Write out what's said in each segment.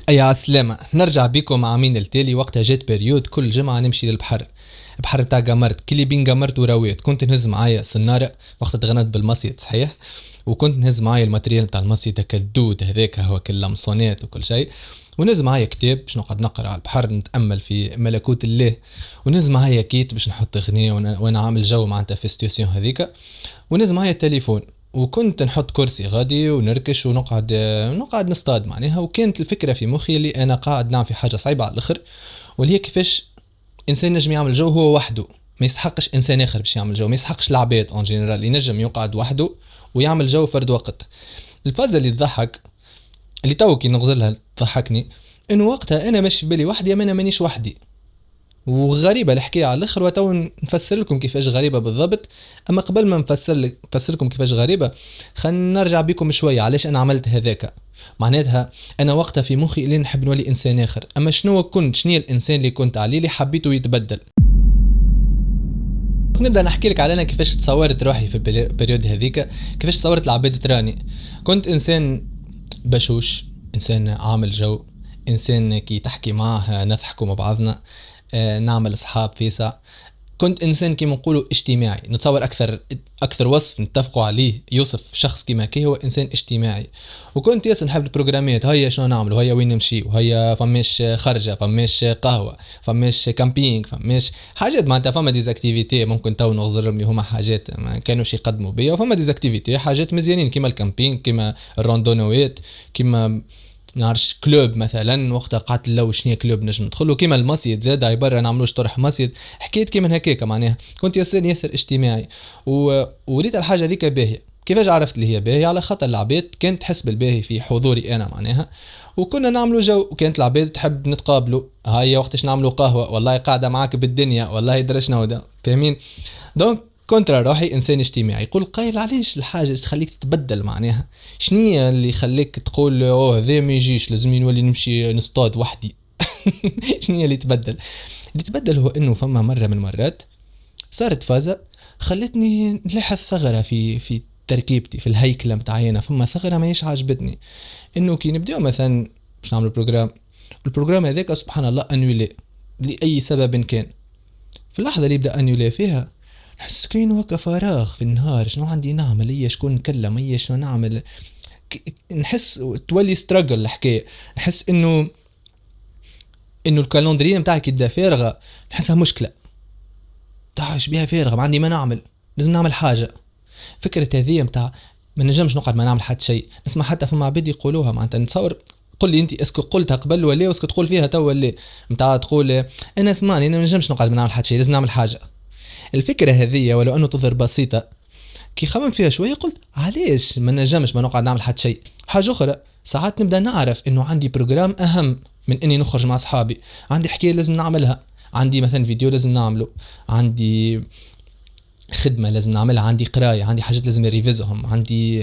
أي عالسلامة، نرجع بيكم عامين التالي. وقتها جات بريود كل جمعة نمشي للبحر. البحر بتاع قمرت كلي بين قمرت وراويت. كنت نهز معايا سنارة وقت تغنت بالمصيد صحيح، وكنت نهز معايا الماتريال بتاع المصيد هكا الدود هذاك هو كل لمصونات وكل شيء، ونهز معايا كتاب باش نقعد نقرا على البحر نتامل في ملكوت الله، ونهز معايا كيت باش نحط اغنيه وانا عامل جو معناتها في ستيسيون هذيك، ونهز معايا التليفون. وكنت نحط كرسي غادي ونركش ونقعد نصطاد معناها. وكانت الفكره في مخي اللي انا قاعد نعمل في حاجه صعيبه على الاخر، واللي هي كيفاش انسان نجم يعمل جو هو وحده. ما يسحقش انسان اخر باش يعمل جو، ما يسحقش العباد اون جينيرال ينجم يقعد وحده ويعمل جو فرد وقت. الفازه اللي تضحك اللي توكي نغزلها تضحكني، انه وقتها انا ماشي في بالي وحدي، اما انا مانيش وحدي. وغريبه الحكايه على الاخر، وتو نفسر لكم كيفاش غريبه بالضبط. اما قبل ما نفسر لكم كيفاش غريبه، خلينا نرجع بكم شويه علاش انا عملت هذاك. معناتها انا وقتها في مخي اللي نحب نولي انسان اخر، اما شنو الانسان اللي كنت عليه اللي حبيته يتبدل. نبدا نحكي لك على انا كيفاش تصورت روحي في البريود هذيك، كيفاش تصورت العباد تراني. كنت انسان بشوش، انسان عامل جو، انسان كي تحكي معاه نضحكوا مع بعضنا، نعمل اصحاب فيسع. كنت انسان كيما نقولوا اجتماعي. نتصور اكثر وصف نتفقوا عليه يوصف شخص كيما كي هو انسان اجتماعي. وكنت ياسر نحب البروجرامات، هيا شنو نعمل، وهيا وين نمشي، وهيا فماش خرجه، فماش قهوه، فماش كامبينج، فماش حاجات معناتها. فما ديزاكتيفيتي ممكن تو نغزرهم لي هما حاجات ما كانوش يقدموا بيا، وفما ديزاكتيفيتي حاجات مزيانين كيما الكامبينج، كيما الروندونوات، كيما نعرفش كلوب مثلا. وقتها قعدت لو شنيا كلوب نجم ندخلوا، كيما المسجد زاد عباره نعملوش طرح مسجد، حكيت كيما هكاك معناها. كنت ياسر اجتماعي وريت الحاجه ذيك باهيه. كيفاش عرفت اللي هي باهيه؟ على خاطر العباد كانت تحس بالباهي في حضوري انا معناها، وكنا نعملوا جو، وكانت العباد تحب نتقابلوا. هيا وقتاش نعملوا قهوه، والله قاعده معاك بالدنيا، والله درشنا ودا فاهمين. دونك كنت روحي انسان اجتماعي. يقول قايل علاش الحاجه تخليك تتبدل معناها؟ شنية اللي يخليك تقول اوه ذا ما يجيش لازم نولي نمشي نصطاد وحدي؟ شنية اللي تبدل هو انه فما مره من المرات صارت فازه خلتني نلاحظ ثغره في تركيبتي، في الهيكله متاعي. فما ثغره ماهيش عجبتني، انه كي نبداو مثلا باش نعمل البروجرام هذاك سبحان الله انيولي لاي سبب كان. في اللحظه اللي يبدا انيولي فيها نحس كاين هكا فراغ في النهار. شنو عندي نعمل؟ هي شكون نكلم؟ هي شنو نعمل؟ نحس تولي ستراجل الحكايه. نحس انه الكالندريه نتاعك يبدا فارغه، نحسها مشكله. تعاش بها فارغه، ما عندي ما نعمل، لازم نعمل حاجه. فكره هذه نتاع ما نجمش نقعد ما نعمل حتى شيء. نسمع حتى فما عباد يقولوها معناتها. نتصور قل لي انت اسكو قلتها قبل ولا اسكو تقول فيها تو ولا نتاع تقول انا اسمعني انا ما نجمش نقعد ما نعمل حتى شيء، لازم نعمل حاجه. الفكره هذه ولو انه تظهر بسيطه، كي خممت فيها شويه قلت علاش ما نجمش ما نقعد نعمل حتى شيء. حاجه اخرى ساعات نبدا نعرف انه عندي بروجرام اهم من اني نخرج مع اصحابي، عندي حكايه لازم نعملها، عندي مثلا فيديو لازم نعمله، عندي خدمه لازم نعملها، عندي قرايه، عندي حاجات لازم نريفيزهم،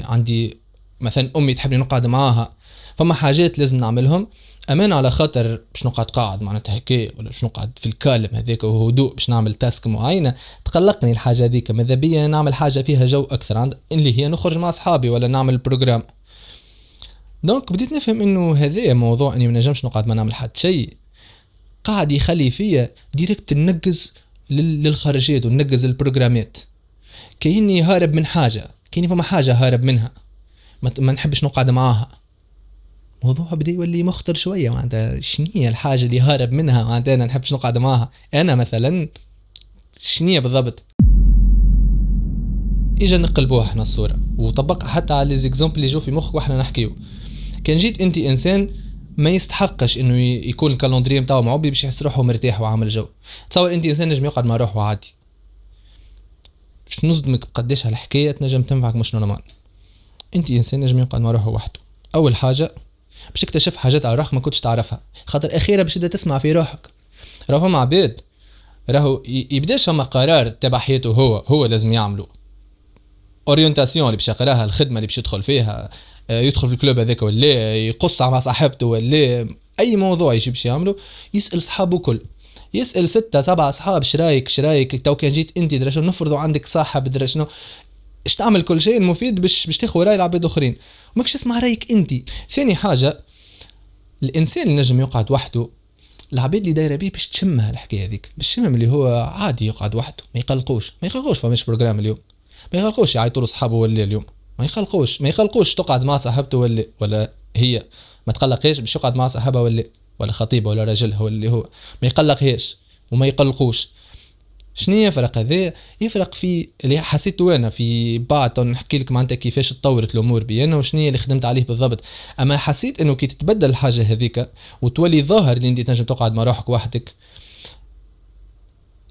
عندي مثلا امي تحبني نقعد معاها. فما حاجات لازم نعملهم امان على خاطر باش نقعد قاعد معناتها هكا، ولا باش نقعد في الكالم هذاك وهدوء باش نعمل تاسك معينه تقلقني الحاجه هذيك. ماذا بيا نعمل حاجه فيها جو اكثر اللي هي نخرج مع اصحابي ولا نعمل بروجرام. دونك بديت نفهم انه هذا موضوع اني ما نجمش نقعد ما نعمل حتى شيء قاعد يخلي فيا ديريكت ننقز للخارجيات وننقز البروجرامات، كأني هارب من حاجه، كأني فما حاجه هارب منها ما نحبش نقعد معاها. موضوع بدا يولي مخطر شويه معناتها. شنية الحاجه اللي هارب منها معناتها انا نحبش نقعد معاها؟ انا مثلا شنية بالضبط؟ اجا نقلبوها احنا الصوره وطبقها حتى على ليزيكزامبل اللي جو في مخك واحنا نحكيو. كان جيت انت انسان ما يستحقش انه يكون الكالندريه نتاعو معبي باش يحس روحه مرتاح وعامل جو. تصور انت انسان نجم يقعد مع روحه عادي، باش نصدمك بقداش هالحكايه تنجم تنفعك مش نورمال. انت انسان نجم يقعد مع روحه وحده، اول حاجه باش تكتشف حاجات على روحك ما كنتش تعرفها، خاطر اخيرا باش تبدا تسمع في روحك. راهو مع عباد راهو يبداش فما قرار تبع حياته هو لازم يعمله، اورينتاسيون اللي باش يقراها، الخدمه اللي باش يدخل فيها، يدخل في الكلوب هذاك ولا يقص مع صاحبته ولا اي موضوع يجي باش يعمله. يسال صحابه كل، يسال 6-7 اصحاب شرايك تو كان جيت انت درا شنو، نفرضوا عندك صاحب درا شنو، اش تعمل كل شيء المفيد باش تاخذ راي العباد الاخرين، وماكش تسمع رايك انت. ثاني حاجه الانسان اللي نجم يقعد وحده، العباد اللي دايره بيه باش تشمها الحكايه هذيك، باش تشمها اللي هو عادي يقعد وحده، ما يقلقوش فماش بروجرام اليوم، ما يقلقوش يعيطوا له صحابه ولا اليوم، ما يقلقوش تقعد مع صاحبته ولا هي ما تقلقهاش باش يقعد مع صاحبها ولا خطيبه ولا راجلها ولا اللي هو، ما يقلقهاش وما يقلقوش. شنو يفرق هذا؟ يفرق في اللي حسيته انا في بعض، نحكي لك معناتها كيفاش تطورت الامور بي انا وشنو اللي خدمت عليه بالضبط. اما حسيت انه كي تتبدل الحاجه هذيك وتولي ظاهر اللي انت تنجم تقعد مع روحك وحدك،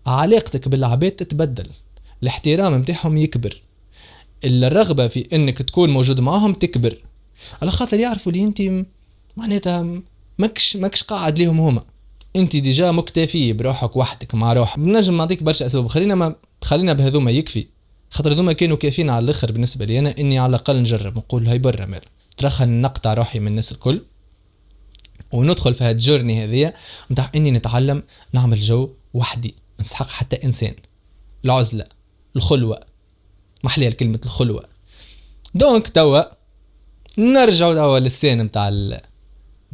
علاقتك بالعباد تتبدل، الاحترام متاعهم يكبر، الرغبه في انك تكون موجود معهم تكبر، على خاطر يعرفوا اللي انت معناتها ماكش قاعد ليهم هما، انت ديجا مكتفي بروحك وحدك مع روحك. بنجم نعطيك برشا اسباب، خلينا بهذوما يكفي، خاطر هذوما كانوا كافيين على الاخر بالنسبه لي انا، اني على الاقل نجرب نقول هاي برا مال ترخن نقطع روحي من الناس الكل وندخل في هالجورني هذيا نتاع اني نتعلم نعمل جو وحدي، نسحق حتى انسان، العزله، الخلوه، محليه كلمه الخلوه. دونك توا نرجعوا توا للسين نتاع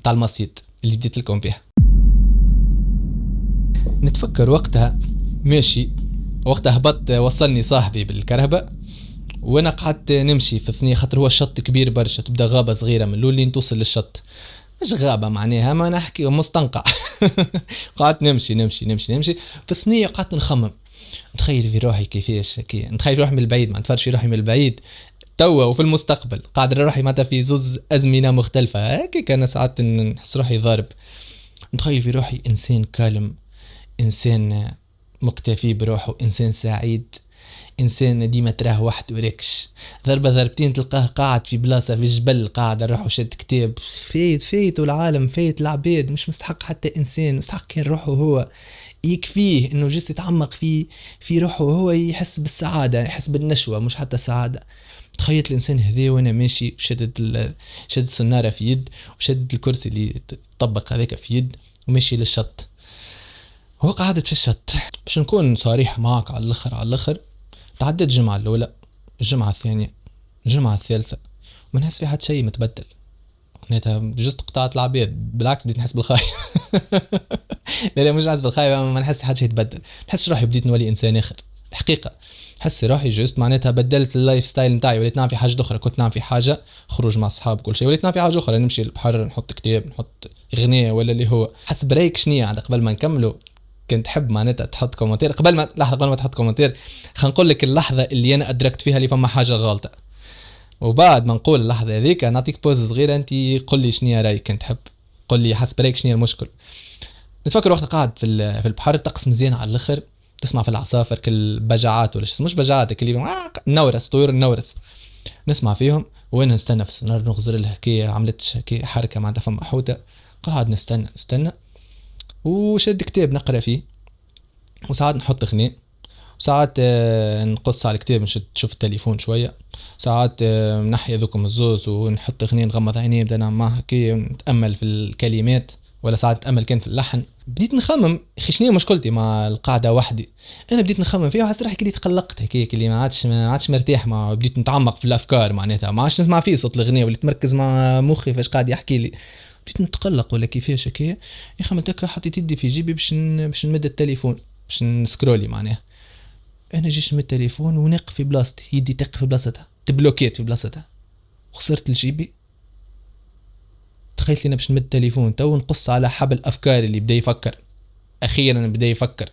المصيد اللي بديت لكم بها. نتفكر وقتها ماشي، وقتها هبط وصلني صاحبي بالكرهبة وانا قعدت نمشي في الثنية، خاطر هو الشط كبير برشا، تبدا غابة صغيرة من الاول لين توصل للشط، مش غابة معناها ما نحكي مستنقع. قعدت نمشي في الثنية، قعدت نخمم نتخيل في روحي كيفاش كي نتخيل في روحي من البعيد، ما نتفرج في روحي من البعيد توا وفي المستقبل، قاعد روحي معناتها في زوز ازمنة مختلفة هيك. انا ساعات نحس روحي ضارب، نتخيل في روحي انسان كالم، انسان مكتفي بروحه، انسان سعيد، انسان ديما تراه وحده وركش، ضربة ضربتين تلقاه قاعد في بلاصة في الجبل، قاعد روحه شد كتاب، فايت العالم، فايت العباد، مش مستحق حتى انسان، مستحق كان روحه هو، يكفيه انه جس يتعمق في روحه هو، يحس بالسعادة، يحس بالنشوة، مش حتى سعادة. تخيلت الانسان هذا وانا ماشي شدد السنارة في يد، وشدد الكرسي اللي طبق هذاك في يد، وماشي للشط. هو قعدت في الشط، باش نكون صريح معك على الاخر تعدت الجمعة الاولى، الجمعة الثانية، الجمعة الثالثة، ما نحس في حد شيء متبدل، معناتها جست قطعت العباد، بالعكس بديت نحس بالخايب. لا مش نحس بالخايب، ما نحس حد شيء يتبدل، نحس روحي بديت نولي انسان اخر الحقيقة، حس روحي جست معناتها بدلت اللايف ستايل نتاعي، وليت نعمل في حاجة اخرى، كنت نعمل في حاجة خروج مع اصحاب كل شيء، وليت نعمل في حاجة اخرى، نمشي البحر، نحط كتاب، نحط اغنية ولا اللي هو حس بريك. شنية عند قبل ما نكملوا كنت حب معناتها تحط كومنتير قبل ما تحط كومنتير، خلينا نقول لك اللحظه اللي انا ادركت فيها اللي فما حاجه غلطه، وبعد ما نقول اللحظه هذيك نعطيك بوز صغيره، انت قل لي شنو رايك، كنت حب قل لي حسب رايك شنو المشكل. نتفكر وقت قاعد في البحر، الطقس مزيان على الاخر، تسمع في العصافر كل بجعات ولا مش بجعات اللي نورس، طيور النورس نسمع فيهم، وانا نستنى في النار نغزر لها كي عملتش كي حركه معناتها فما حوته، قاعد نستنى وشد كتاب نقرا فيه، وساعات نحط اغنية، وساعات نقص على الكتاب نشوف التليفون شويه، ساعات نحيا ذوكم الزوز ونحط اغنية، نغمض عيني نبدا نعمل معها كي ونتامل في الكلمات، ولا ساعات نتامل كان في اللحن. بديت نخمم اخي شنو مشكلتي مع القعده وحدي، انا بديت نخمم فيها وحسيت روحي كي تقلقت هيك اللي ما عادش مرتاح، ما بديت نتعمق في الافكار معناتها، ما عادش نسمع فيه صوت الاغنيه، وليت مركز مع مخي فاش قاعد يحكي لي، بديت نتقلق ولا كيفاش هكايا. يا اخي متى حطيت يدي في جيبي باش نمد التليفون باش نسكرولي معناها، انا جيش من التليفون ونق في بلاصتي، يدي تق في بلاصتها، تبلوكيت في بلاصتها، وخسرت الجيبي. تخيلت لي باش نمد التليفون تو نقص على حبل افكار اللي بدا يفكر، اخيرا بدا يفكر،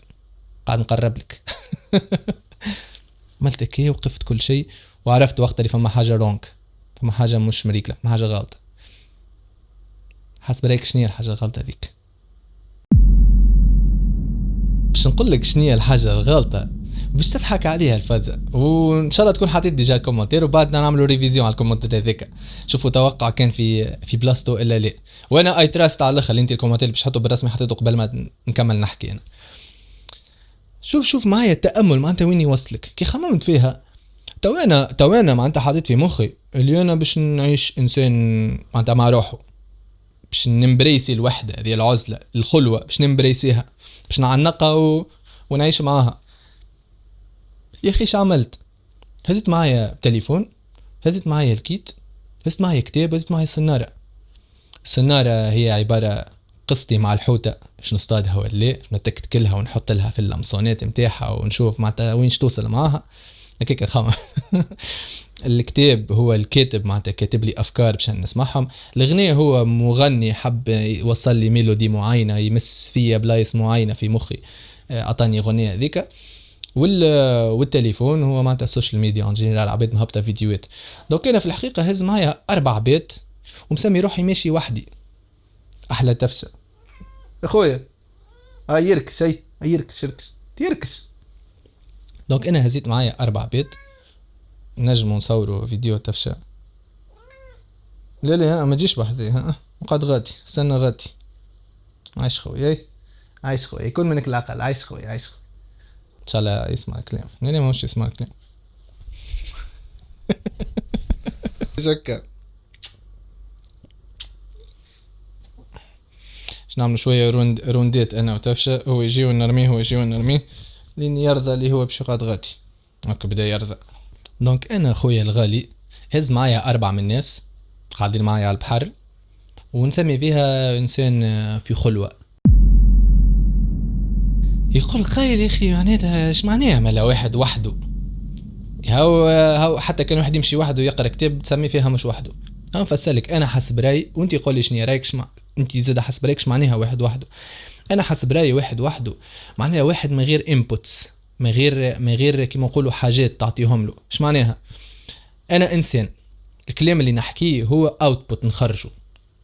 قاعد نقرب لك. عملت كي وقفت كل شيء، وعرفت وقت اللي فما حاجه رونك، فما حاجه مش مريكله، فما حاجه غلطه. حسب رايك شنو هي الحاجه الغلطه هذيك؟ باش نقول لك شنو هي الحاجه الغلطه باش تضحك عليها الفازة، وان شاء الله تكون حطيت ديجا كومنتير، وبعدنا نعملوا ريفيزيون على الكومنتير هذاك، شوفوا توقع كان في بلاصتو الا لا. وانا اي تراست على الاخر انت الكومنتير باش تحطوا بالرسمي حطيته قبل ما نكمل نحكي انا. شوف معايا التامل معناتها وين يوصلك كي خممت فيها. تو انا معناتها حطيت في مخي اللي انا باش نعيش انسان معناتها مع روحه، باش نمبريسي الوحده هذه، العزله، الخلوه، باش نمبريسيها، باش نعنقها ونعيش معاها. يا اخي ايش عملت؟ هزت معايا تليفون، هزت معايا الكيت، هزت معايا كتاب، هزت معايا سنارة، السنارة هي عبارة قصتي مع الحوتة باش نصطادها ولا باش نتكلها ونحط لها في اللمصونات متاعها ونشوف معناتها وين توصل معاها هكاك الخمر. الكتاب هو الكاتب معناتها كاتب لي افكار باش نسمعهم. الغنية هو مغني حب يوصل لي ميلودي معينة يمس فيا بلايص معينة في مخي، اعطاني غنية هذيك. والتليفون هو معناتها السوشيال ميديا ان جينيرال، عباد مهبطه فيديوهات. دونك انا في الحقيقه هز معايا 4 بيت ومسمي روحي ماشي وحدي. احلى تفسه اخويا يركش يركش. دونك انا هزيت معايا 4 بيت نجمو نصوروا فيديو تفشى. لا ما تجيش بحذي، وقعد غادي استنى غادي. عايش خويا عايش خويا، يكون منك العقل. عايش خويا عايش خويا. ان شاء الله يسمع الكلام. لا ما مش يسمع الكلام. شكا باش نعملوا شويه روندات انا وتفشى، هو يجي ونرميه لين يرضى اللي هو باش يقعد غادي. هكا بدا يرضى. دونك انا خويا الغالي هز معايا 4 من الناس قاعدين معايا على البحر، ونسمي فيها انسان في خلوه. يقول قايل يا اخي معناتها ايش معناها ملا واحد وحده؟ هاو حتى كان واحد يمشي وحده يقرا كتاب تسمي فيها مش وحده. انا نفسلك انا حسب رايي وانت قول لي شنو رايك. انت زاد حسب رايك معناها واحد وحده. انا حسب رايي واحد وحده معناها واحد من غير انبوتس، من غير كيما نقولوا حاجات تعطيهم له. ايش معناها؟ انا انسان الكلام اللي نحكيه هو اوتبوت نخرجه،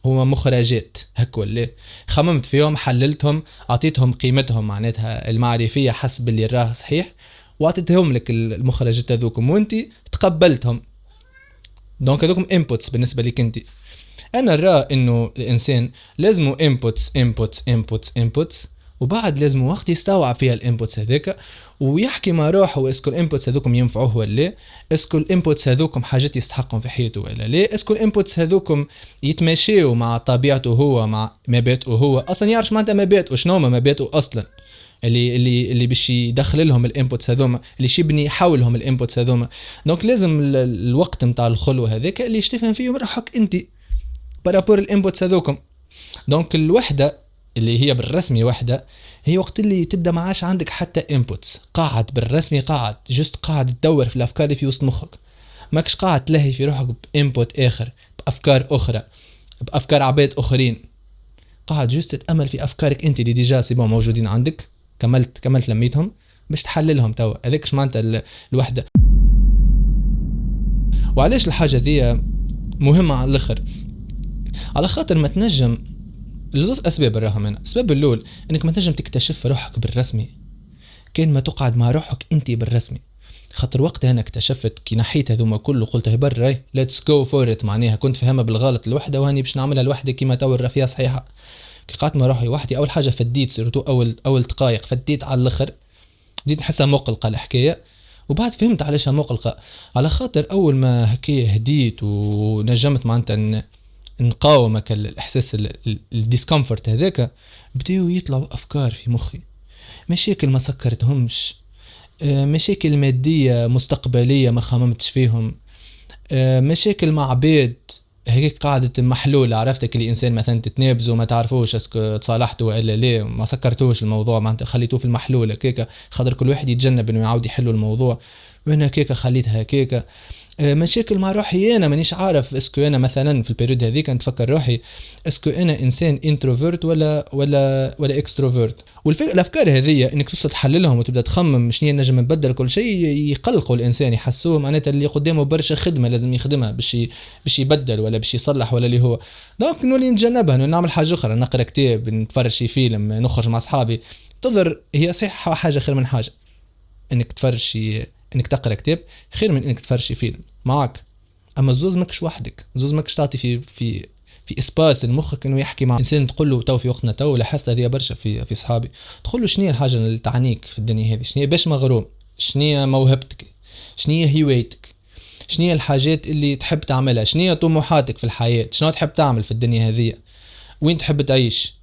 هو مخرجات هك ولا خممت فيهم حللتهم اعطيتهم قيمتهم معناتها المعرفيه حسب اللي راه صحيح، واعطيتهم لك المخرجات هذوكم وانت تقبلتهم. دونك هذوكم انبوتس بالنسبه لك انت. انا نرى انه الانسان لازمه انبوتس وبعد لازمه وقت يستوعب فيها الانبوتس هذاك ويحكي مع روحه اسكو الانبوتس هذوكم ينفعوه ولا، اسكو الانبوتس هذوكم حاجات يستحقهم في حياته ولا لا، اسكو الانبوتس هذوكم يتماشيوا مع طبيعته هو، مع مبادئه هو، اصلا يعرف معناتها مبادئه شنو هما مبادئه اصلا اللي باش يدخل لهم الانبوتس هذوما، اللي يبني حولهم الانبوتس هذوما. دونك لازم الوقت نتاع الخلوه هذاك اللي يشتفهم فيه روحك انت بارابور الانبوتس هذوكم. دونك الوحده اللي هي بالرسمي وحده هي وقت اللي تبدا ما عادش عندك حتى انبوتس، قاعد بالرسمي قاعد جست قاعد تدور في الافكار اللي في وسط مخك، ماكش قاعد تلهي في روحك بانبوت اخر، بافكار اخرى، بافكار عباد اخرين، قاعد جست تتامل في افكارك انت اللي ديجا سي بون موجودين عندك، كملت لميتهم باش تحللهم توا. هذاك معناتها الوحده. وعلاش الحاجه ذي مهمه على الاخر؟ على خاطر ما تنجم لزوز اسباب راها منها. السبب الاول انك ما تنجم تكتشف روحك بالرسمي كان ما تقعد مع روحك انت بالرسمي. خاطر وقتها انا اكتشفت كي نحيت هذوما كله قلت برا ليتس جو فور ات، معناها كنت فاهمها بالغلط الوحده وهاني باش نعملها لوحدي كيما تور فيها صحيحه. كي قعدت مع روحي وحدي اول حاجه فديت سيرتو اول دقائق فديت على الاخر، بديت نحسها مقلقه الحكايه. وبعد فهمت علاش مقلقه، على خاطر اول ما هكايا هديت ونجمت معناتها نقاومك الاحساس الديسكمفورت هذاك، بداو يطلعوا افكار في مخي، مشاكل ما سكرتهمش، مشاكل ماديه مستقبليه ما خممتش فيهم، مشاكل مع عباد هيك قاعدة محلولة. عرفتك الانسان مثلا تتنابزوا ما تعرفوش اسكو تصالحتوا ولا لا، ما سكرتوش الموضوع معناتها خليتوه في المحلولة كيكا، خاطر كل واحد يتجنب انه يعاود يحلوا الموضوع، وانا كيكا خليتها كيكا. مشاكل مع روحي انا مانيش عارف اسكو انا مثلا في البيريود هذيك نتفكر روحي اسكو انا انسان انتروفيرت ولا اكستروفيرت. والافكار هذه انك توصل تحللهم وتبدا تخمم شنو نجم نبدل كل شيء يقلقوا الانسان، يحسوه معناتها اللي قدامه برشا خدمه لازم يخدمها باش يبدل ولا باش يصلح ولا اللي هو. دونك نولي نتجنبها، نعمل حاجه اخرى، نقرا كتاب، نتفرج شي فيلم، نخرج مع اصحابي. تظهر هي صح حاجه خير من حاجه انك تفرج شي، انك تقرا كتاب خير من انك تفرج فيلم معك. اما الزوز ماكش وحدك، الزوز ماكش تعطي في اسباس المخك انه يحكي مع انسان. تقول له تو في وقتنا تو لاحظت هذه برشا في اصحابي، تقول له شنو هي الحاجه اللي تعنيك في الدنيا هذه، شنو هي باش مغروم، شنو هي موهبتك، شنو هي هوايتك، شنو هي الحاجات اللي تحب تعملها، شنو هي طموحاتك في الحياه، شنو تحب تعمل في الدنيا هذه، وين تحب تعيش،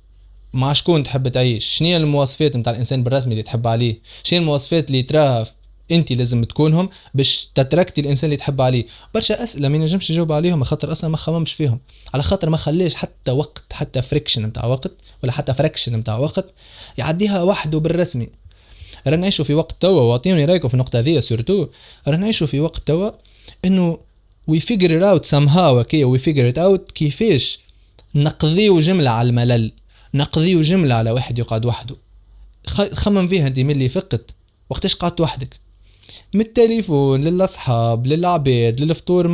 مع شكون تحب تعيش، شنو هي المواصفات نتاع الانسان بالرسمي اللي تحب عليه، شنو المواصفات اللي تراها انت لازم تكونهم باش تتركتي الانسان اللي تحب عليه. برشا اسئله ما ينجمش يجاوب عليهم خاطر اصلا ما خممش فيهم، على خاطر ما خليش حتى وقت، حتى فريكشن نتاع وقت ولا حتى فراكشن نتاع وقت يعديها وحده بالرسمي. رانا نعيشوا في وقت توا، واعطيوني رايكم في النقطه هذه سورتو، رانا نعيشوا في وقت توا انه we figure it out somehow. اوكي we figure it out كيفاش نقضيو جمله على الملل، نقضيو جمله على واحد يقعد وحده. خمم فيها انت من اللي فقت وقتاش قعدت وحدك، من التليفون للاصحاب للعباد للفطور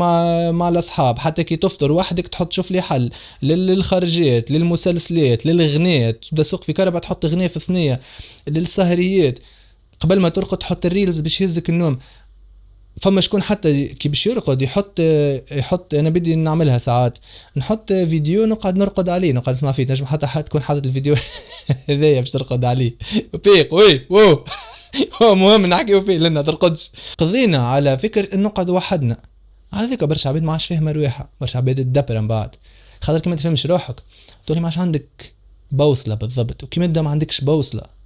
مع الاصحاب، حتى كي تفطر وحدك تحط شوف لي حل، للخرجات للمسلسلات للغنيات، تبدا سوق في كربة تحط غنية في ثنية، للسهريات، قبل ما ترقد تحط الريلز باش يهزك النوم. فما شكون حتى كي باش يرقد يحط انا بدي نعملها ساعات، نحط فيديو نقعد نرقد عليه، نقعد نسمع فيه، نجم حتى تكون حاطط الفيديو هذايا باش ترقد عليه فيق وي وو هو مهم نحكيو فيه لنا ترقدش. قضينا على فكرة انه نقعد وحدنا، على ذيك برشا عباد ما عادش فاهمه رواحها، برشا عباد تدبر من بعد خاطر كي ما تفهمش روحك تقولي ما عادش عندك بوصله بالضبط، وكي ما عندكش بوصله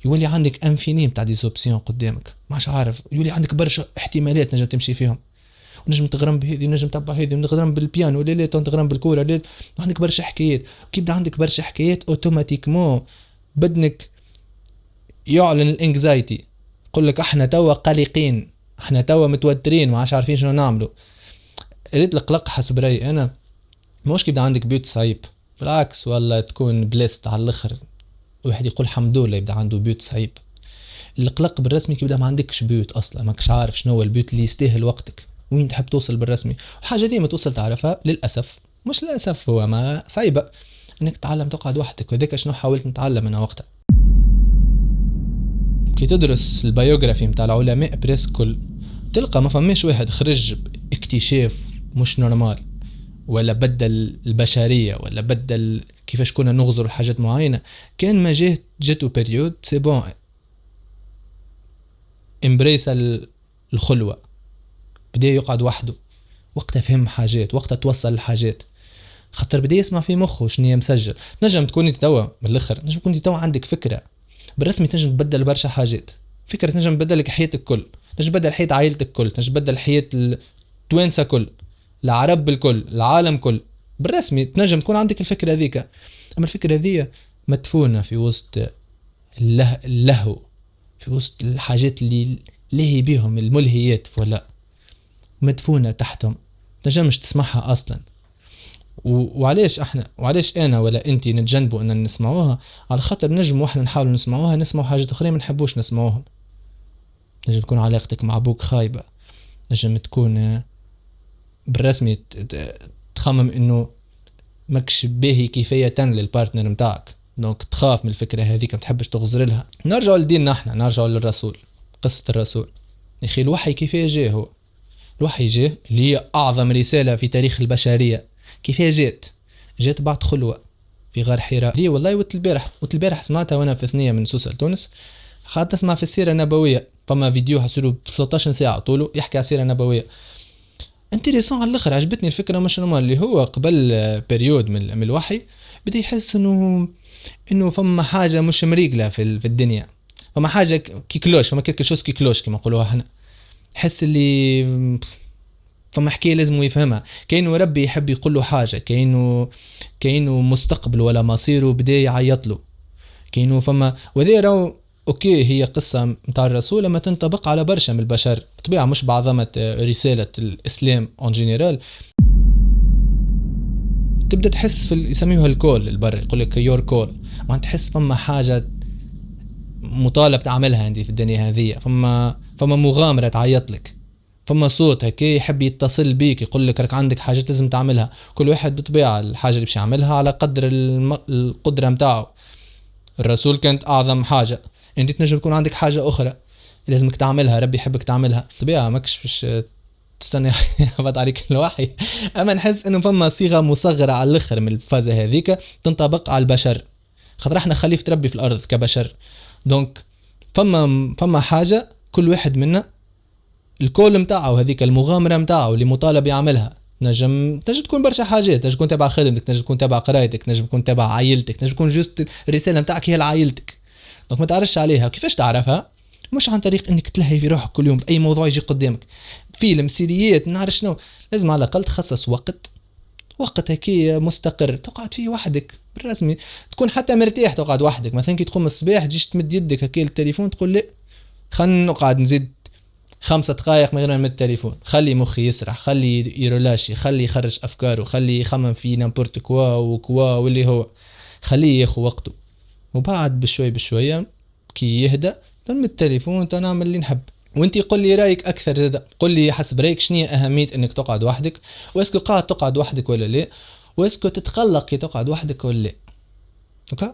يولي عندك انفيني نتاع ديزوبسيون قدامك، ماش عارف، يولي عندك برشا احتمالات نجم تمشي فيهم، ونجم تغرم بهذه، نجم تبع هذه، نغرم بالبيانو لا تغرم بالكوره لا، عندك برشا حكايات. كي يبدا عندك برشا حكايات اوتوماتيكمون بدنك يعلن الانكزايتي، يقول لك احنا توا قلقين، احنا توا متوترين، ما عادش عارفين شنو نعملوا. ريت القلق حسب رايي انا مش كي يبدا عندك بيوت صعيب، بالعكس ولا تكون بليست على الاخر، واحد يقول الحمد لله يبدا عنده بيوت صعيب. القلق بالرسمي كي يبدا ما عندكش بيوت اصلا، ماكش عارف شنو هو البيوت اللي يستاهل وقتك، وين تحب توصل بالرسمي. الحاجه دي ما توصل تعرفها للاسف، مش للاسف هو ما صعيبه انك تتعلم تقعد وحدك، وذاك شنو حاولت نتعلم انا وقتها. كي تدرس البيوغرافي متاع العلماء بريس كل تلقى ما فماش واحد خرج باكتشاف مش نورمال، ولا بدل البشريه، ولا بدل كيفاش كنا نغزر حاجات معينه. كان ما جاتو بريود سي بون امبريس الخلوه، بدا يقعد وحده، وقتها فهم حاجات، وقتها توصل الحاجات، خاطر بدا يسمع في مخه شنو مسجل. نجم تكوني توا من الاخر، نجم تكوني توا عندك فكره بالرسمي تنجم تبدل برشا حاجات، فكره تنجم تبدل لك حياتك كل، تنجم تبدل حياه عائلتك كل، تنجم تبدل حياه التوانسه كل، العرب بالكل، العالم كل. بالرسمي تنجم تكون عندك الفكره هذيك، اما الفكره هذه مدفونه في وسط اللهو، في وسط الحاجات اللي لهي بيهم الملهيات، ولا مدفونه تحتهم تنجمش تسمعها اصلا. وعلاش انا ولا انتي نتجنبوا ان نسمعوها؟ على خاطر نجم واحنا نحاول نسمعوها نسمعوا حاجات اخرين ما نحبوش نسمعوهم. نجم تكون علاقتك مع ابوك خايبه، نجم تكون بالرسمي تخمم انه ماكش باهي كفايه للبارتنر متاعك، دونك تخاف من الفكره هذيك، ما تحبش تغزر لها. نرجعوا لديننا احنا، نرجعوا للرسول، قصه الرسول. يا اخي الوحي كيفاه جاء؟ هو الوحي جاء اللي هي اعظم رساله في تاريخ البشريه، كيفاه جات بعد خلوه في غار حراء. هي والله البارح سمعتها وانا في ثنيه من سوسة تونس، خاطر اسمع في السيره النبويه، فما فيديو حصلوا ب 13 ساعه طوله يحكي على السيره النبويه. انتريسون على الاخر، عجبتني الفكره مش نورمال. اللي هو قبل بيريود من الوحي بدا يحس انه فما حاجه مش مريقله في الدنيا، فما حاجه كيكلوش، فما كيكلوش كيكلوش كما نقولوها احنا. حس اللي فما حكايه لازم يفهمها، كأنه ربي يحب يقول له حاجه، كأنه مستقبل ولا مصيره بدا يعيط له، كأنه فما. وذي راهو اوكي، هي قصه متاع الرسول لما تنطبق على برشا من البشر طبيعه، مش بعظمه رساله الاسلام اون جينيرال. تبدا تحس في يسميوها الكول البر، يقول لك يور كول، ما تحس فما حاجه مطالب تعملها انت في الدنيا هذه، فما مغامره تعيط لك، فما صوت هيك يحب يتصل بيك يقول لك راك عندك حاجات لازم تعملها. كل واحد بطبيعه الحاجه اللي باش يعملها على قدر القدره متاعه. الرسول كانت اعظم حاجه، انت تنجم يكون عندك حاجه اخرى لازمك تعملها، ربي يحبك تعملها. طبيعه ماكش باش تستنى يهبط عليك الوحي. اما نحس انه فما صيغه مصغره على الاخر من الفازه هذيك تنطبق على البشر، خاطر احنا خليفه ربي في الارض كبشر. دونك فما حاجه كل واحد منا الكول متاعه، هذيك المغامره متاعه اللي مطالب يعملها. نجم تكون برشا حاجات، نجم تكون تبع خدمتك، نجم تكون تبع قرايتك، نجم تكون تبع عائلتك، نجم تكون جوست الرساله متاعك هي لعائلتك، دونك ما تعرفش عليها. كيفاش تعرفها؟ مش عن طريق انك تلهي في روحك كل يوم باي موضوع يجي قدامك، فيلم، سيريات، نعرف شنو. لازم على الاقل تخصص وقت هكي مستقر تقعد فيه وحدك بالرسمي، تكون حتى مرتاح تقعد وحدك. مثلا كي تقوم الصباح تجيش تمد يدك هكي للتليفون تقول لا، خلنا نقعد نزيد 5 دقائق من غير ما نمد التليفون، خلي مخي يسرح، خلي يرولاشي، خلي يخرج افكاره، خلي يخمم في نامبورت كوا وكوا واللي هو، خليه ياخو وقته. وبعد بشوي بشوية كي يهدى نمد التليفون تنعمل اللي نحب. وانتي قل لي رايك اكثر زاد، قل لي حسب رايك شنو اهميه انك تقعد وحدك، واسكو قاعد تقعد وحدك ولا لا، واسكو تتقلق كي تقعد وحدك ولا لا. اوكي.